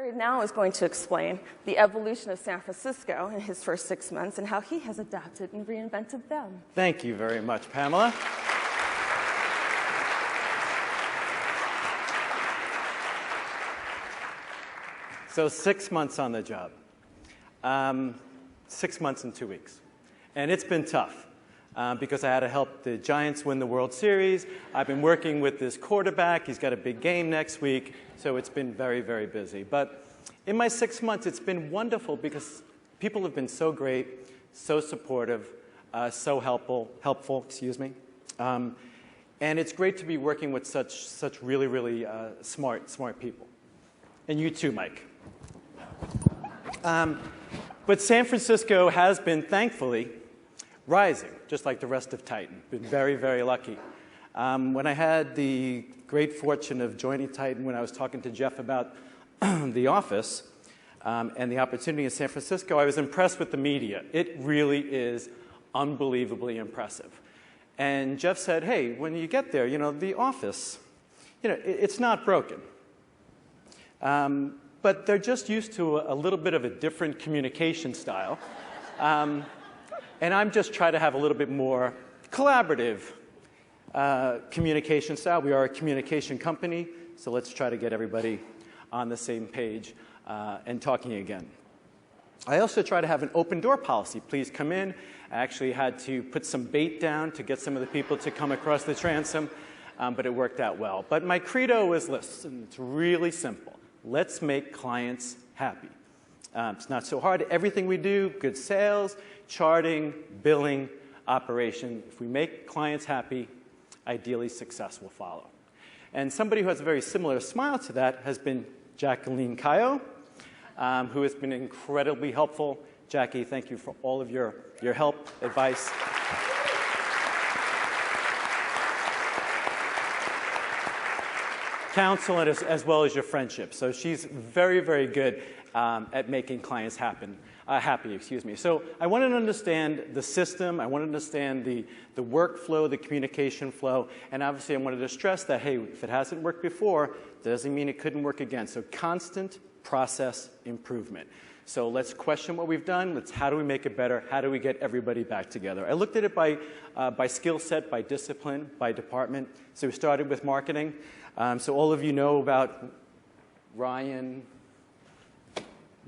Larry now is going to explain the evolution of San Francisco in his first 6 months and how he has adapted and reinvented them. Thank you very much, Pamela. So 6 months on the job. 6 months and 2 weeks. And it's been tough because I had to help the Giants win the World Series. I've been working with this quarterback. He's got a big game next week. So it's been very, very busy. But in my 6 months, it's been wonderful because people have been so great, so supportive, so helpful, excuse me. And it's great to be working with such really, really smart people. And you too, Mike. But San Francisco has been, thankfully, rising, just like the rest of Titan. Been very, very lucky. When I had the great fortune of joining Titan, when I was talking to Jeff about the office and the opportunity in San Francisco, I was impressed with the media. It really is unbelievably impressive. And Jeff said, hey, when you get there, the office, it's not broken. But they're just used to a little bit of a different communication style. And I'm just trying to have a little bit more collaborative communication style. We are a communication company, so let's try to get everybody on the same page and talking again. I also try to have an open door policy. Please come in. I actually had to put some bait down to get some of the people to come across the transom, but it worked out well. But my credo is, listen, it's really simple. Let's make clients happy. It's not so hard. Everything we do, good sales, charting, billing, operation, if we make clients happy, ideally success will follow. And somebody who has a very similar smile to that has been Jacqueline Cayo, who has been incredibly helpful. Jackie, thank you for all of your help, advice. Counsel as well as your friendship. So she's very, very good at making clients happy. So I wanted to understand the system. I wanted to understand the workflow, the communication flow. And obviously, I wanted to stress that, hey, if it hasn't worked before, that doesn't mean it couldn't work again. So constant process improvement. So let's question what we've done. How do we make it better? How do we get everybody back together? I looked at it by skill set, by discipline, by department. So we started with marketing. So all of you know about Ryan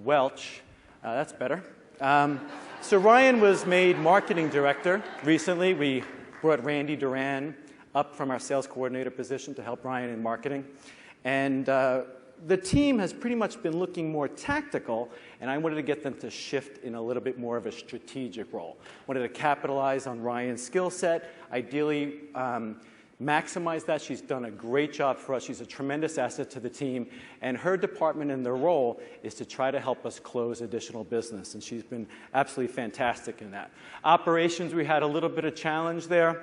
Welch. That's better. So Ryan was made marketing director recently. We brought Randy Duran up from our sales coordinator position to help Ryan in marketing. And the team has pretty much been looking more tactical, and I wanted to get them to shift in a little bit more of a strategic role. Wanted to capitalize on Ryan's skill set, ideally maximize that. She's done a great job for us. She's a tremendous asset to the team. And her department and their role is to try to help us close additional business. And she's been absolutely fantastic in that. Operations, we had a little bit of challenge there.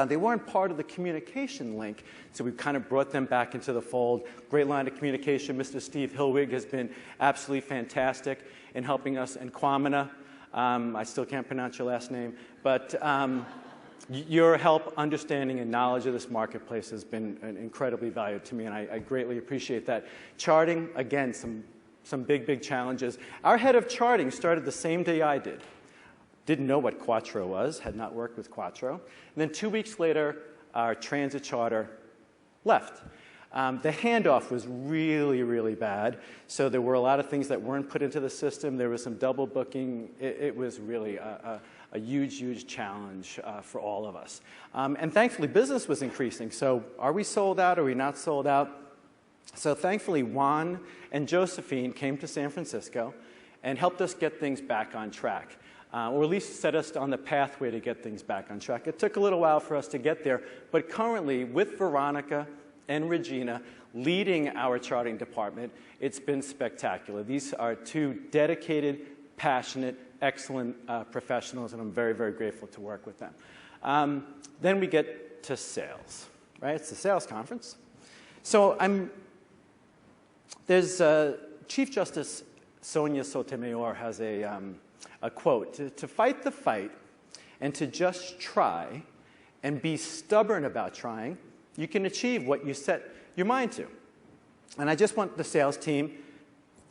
They weren't part of the communication link, so we've kind of brought them back into the fold. Great line of communication. Mr. Steve Hilwig has been absolutely fantastic in helping us. And Kwamina, I still can't pronounce your last name, but your help, understanding, and knowledge of this marketplace has been incredibly valuable to me, and I greatly appreciate that. Charting, again, some big challenges. Our head of charting started the same day I did. Didn't know what Quattro was, had not worked with Quattro. And then 2 weeks later, our transit charter left. The handoff was really bad, so there were a lot of things that weren't put into the system. There was some double booking. It was really a huge challenge for all of us. And thankfully, business was increasing. So are we sold out? Are we not sold out? So thankfully, Juan and Josephine came to San Francisco and helped us get things back on track. Or at least set us on the pathway to get things back on track. It took a little while for us to get there, but currently, with Veronica and Regina leading our charting department, it's been spectacular. These are two dedicated, passionate, excellent professionals, and I'm very grateful to work with them. Then we get to sales, right? It's the sales conference. So there's Chief Justice Sonia Sotomayor has a quote, to fight the fight and to just try and be stubborn about trying, you can achieve what you set your mind to. And I just want the sales team,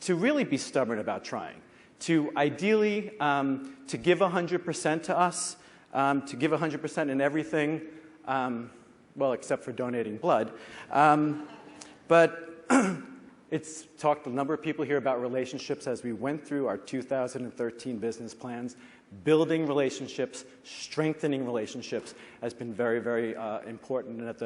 to really be stubborn about trying, to ideally to give 100% to us, to give 100% in everything, well, except for donating blood. But it's talked a number of people here about relationships as we went through our 2013 business plans. Building relationships, strengthening relationships has been very, very important and at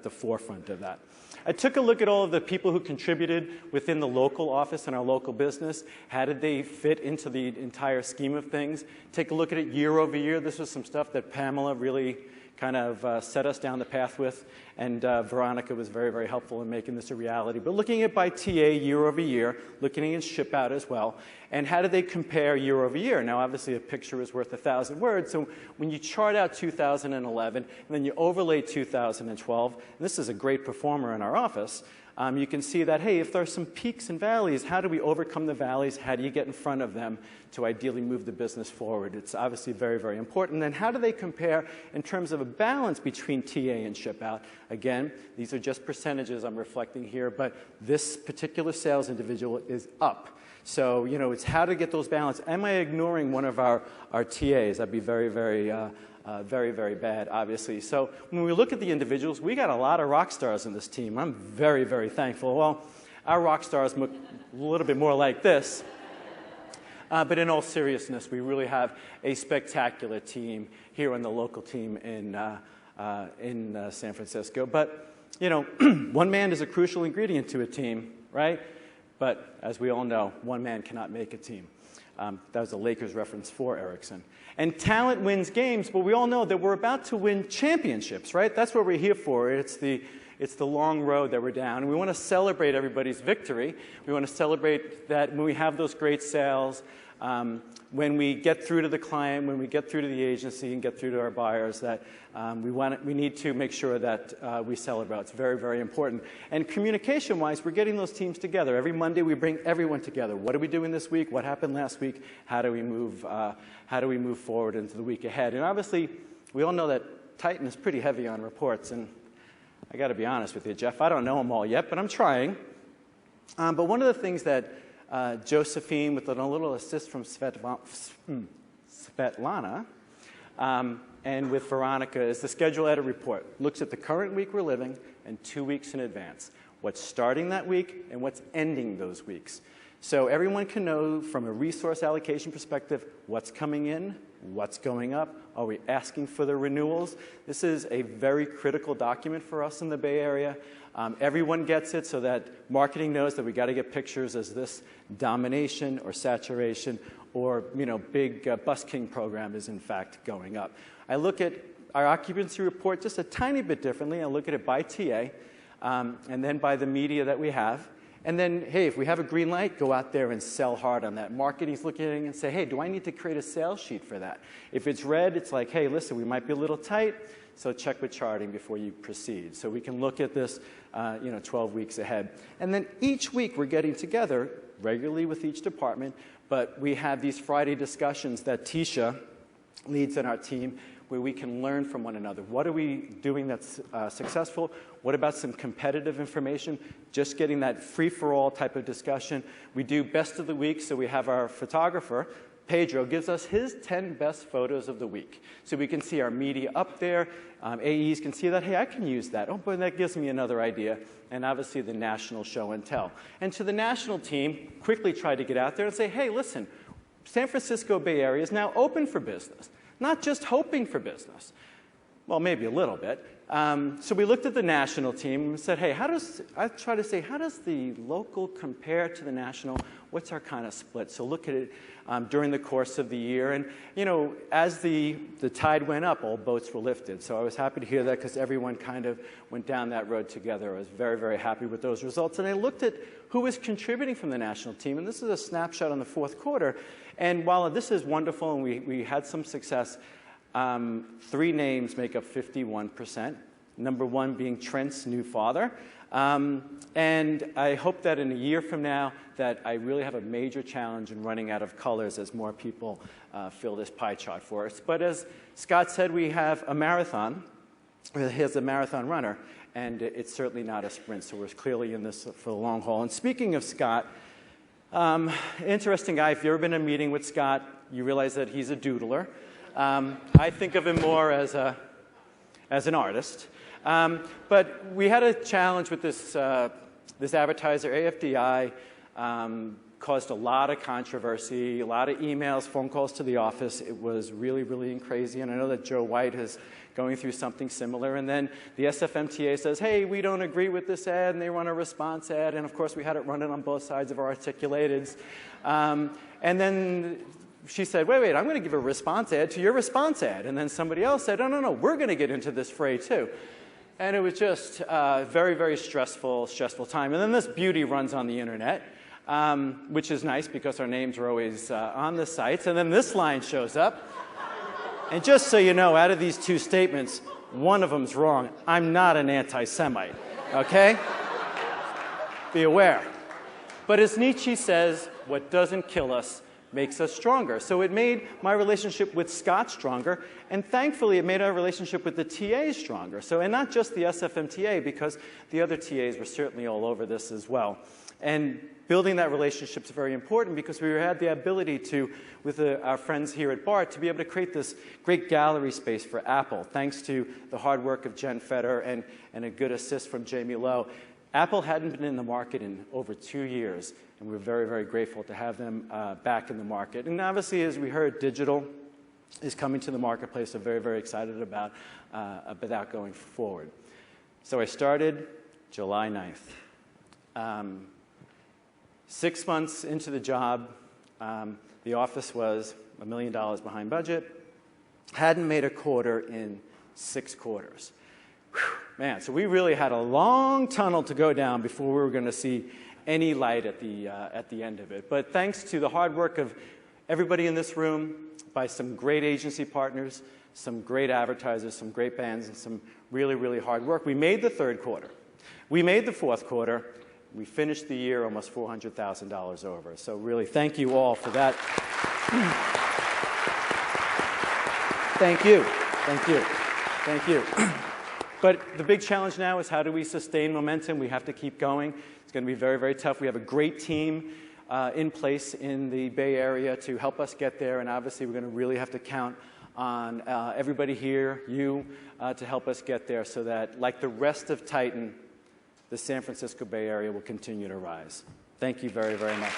the forefront of that. I took a look at all of the people who contributed within the local office and our local business. How did they fit into the entire scheme of things? Take a look at it year over year. This was some stuff that Pamela really kind of set us down the path with, and Veronica was very, very helpful in making this a reality. But looking at by TA year over year, looking at ship out as well, and how do they compare year over year? Now, obviously, a picture is worth 1,000 words, so when you chart out 2011, and then you overlay 2012, and this is a great performer in our office, you can see that, hey, if there are some peaks and valleys, how do we overcome the valleys? How do you get in front of them to ideally move the business forward? It's obviously very, very important. And how do they compare in terms of a balance between TA and ship out? Again, these are just percentages I'm reflecting here, but this particular sales individual is up. So, you know, it's how to get those balance. Am I ignoring one of our TAs? That'd be very, very very, very bad, obviously. So when we look at the individuals, we got a lot of rock stars in this team. I'm very, very thankful. Well, our rock stars look a little bit more like this. But in all seriousness, we really have a spectacular team here on the local team in San Francisco. But, you know, one man is a crucial ingredient to a team, right? But as we all know, one man cannot make a team. That was a Lakers reference for Erickson. And talent wins games, but we all know that we're about to win championships, right? That's what we're here for. It's the long road that we're down. And we want to celebrate everybody's victory. We want to celebrate that when we have those great sales, when we get through to the client, when we get through to the agency and get through to our buyers, that we need to make sure that we celebrate. It's very, very important. And communication-wise, we're getting those teams together. Every Monday, we bring everyone together. What are we doing this week? What happened last week? How do we move forward into the week ahead? And obviously, we all know that Titan is pretty heavy on reports. And I got to be honest with you, Jeff, I don't know them all yet, but I'm trying. But one of the things that Josephine, with a little assist from Svetlana, and with Veronica, is the schedule edit report. Looks at the current week we're living and 2 weeks in advance. What's starting that week and what's ending those weeks. So everyone can know from a resource allocation perspective what's coming in, what's going up, are we asking for the renewals? This is a very critical document for us in the Bay Area. Everyone gets it so that marketing knows that we got to get pictures as this domination or saturation or, you know, big busking program is in fact going up. I look at our occupancy report just a tiny bit differently. I look at it by TA and then by the media that we have. And then, hey, if we have a green light, go out there and sell hard on that. Marketing's looking at it and say, hey, do I need to create a sales sheet for that? If it's red, it's like, hey, listen, we might be a little tight, so check with charting before you proceed. So we can look at this, 12 weeks ahead. And then each week we're getting together regularly with each department, but we have these Friday discussions that Tisha leads in our team where we can learn from one another. What are we doing that's successful? What about some competitive information? Just getting that free-for-all type of discussion. We do best of the week, so we have our photographer, Pedro, gives us his 10 best photos of the week. So we can see our media up there. AEs can see that, hey, I can use that. Oh, boy, that gives me another idea. And obviously the national show and tell. And to the national team, quickly try to get out there and say, hey, listen, San Francisco Bay Area is now open for business. Not just hoping for business. Well, maybe a little bit. So we looked at the national team and said, hey, how does the local compare to the national? What's our kind of split? So look at it during the course of the year. And, you know, as the tide went up, all boats were lifted. So I was happy to hear that because everyone kind of went down that road together. I was very, very happy with those results. And I looked at who was contributing from the national team. And this is a snapshot on the fourth quarter. And while this is wonderful and we had some success, 3 names make up 51%. Number 1 being Trent's new father. And I hope that in a year from now that I really have a major challenge in running out of colors as more people fill this pie chart for us. But as Scott said, we have a marathon. Here's a marathon runner, and it's certainly not a sprint, so we're clearly in this for the long haul. And speaking of Scott, Interesting guy. If you've ever been in a meeting with Scott, you realize that he's a doodler. I think of him more as an artist. But we had a challenge with this advertiser, AFDI. Caused a lot of controversy, a lot of emails, phone calls to the office. It was really, really crazy. And I know that Joe White is going through something similar. And then the SFMTA says, hey, we don't agree with this ad, and they run a response ad. And of course, we had it running on both sides of our articulateds. And then she said, wait, I'm going to give a response ad to your response ad. And then somebody else said, no, we're going to get into this fray too. And it was just a very, very stressful time. And then this beauty runs on the internet. Which is nice because our names are always on the sites. And then this line shows up. And just so you know, out of these two statements, one of them's wrong. I'm not an anti-Semite, okay? Be aware. But as Nietzsche says, what doesn't kill us makes us stronger. So it made my relationship with Scott stronger, and thankfully it made our relationship with the TAs stronger. So, and not just the SFMTA, because the other TAs were certainly all over this as well. And building that relationship is very important because we had the ability to, with our friends here at BART, to be able to create this great gallery space for Apple, thanks to the hard work of Jen Fetter and a good assist from Jamie Lowe. Apple hadn't been in the market in over 2 years, and we're very, very grateful to have them back in the market. And obviously, as we heard, digital is coming to the marketplace, so very, very excited about that going forward. So I started July 9th. 6 months into the job, the office was $1 million behind budget. Hadn't made a quarter in 6 quarters. Whew, man, so we really had a long tunnel to go down before we were going to see any light at the end of it. But thanks to the hard work of everybody in this room, by some great agency partners, some great advertisers, some great bands, and some really, really hard work, we made the 3rd quarter. We made the 4th quarter. We finished the year almost $400,000 over. So really, thank you all for that. Thank you. Thank you. Thank you. But the big challenge now is how do we sustain momentum? We have to keep going. It's going to be very, very tough. We have a great team in place in the Bay Area to help us get there. And obviously, we're going to really have to count on everybody here, you, to help us get there so that, like the rest of Titan, the San Francisco Bay Area will continue to rise. Thank you very, very much.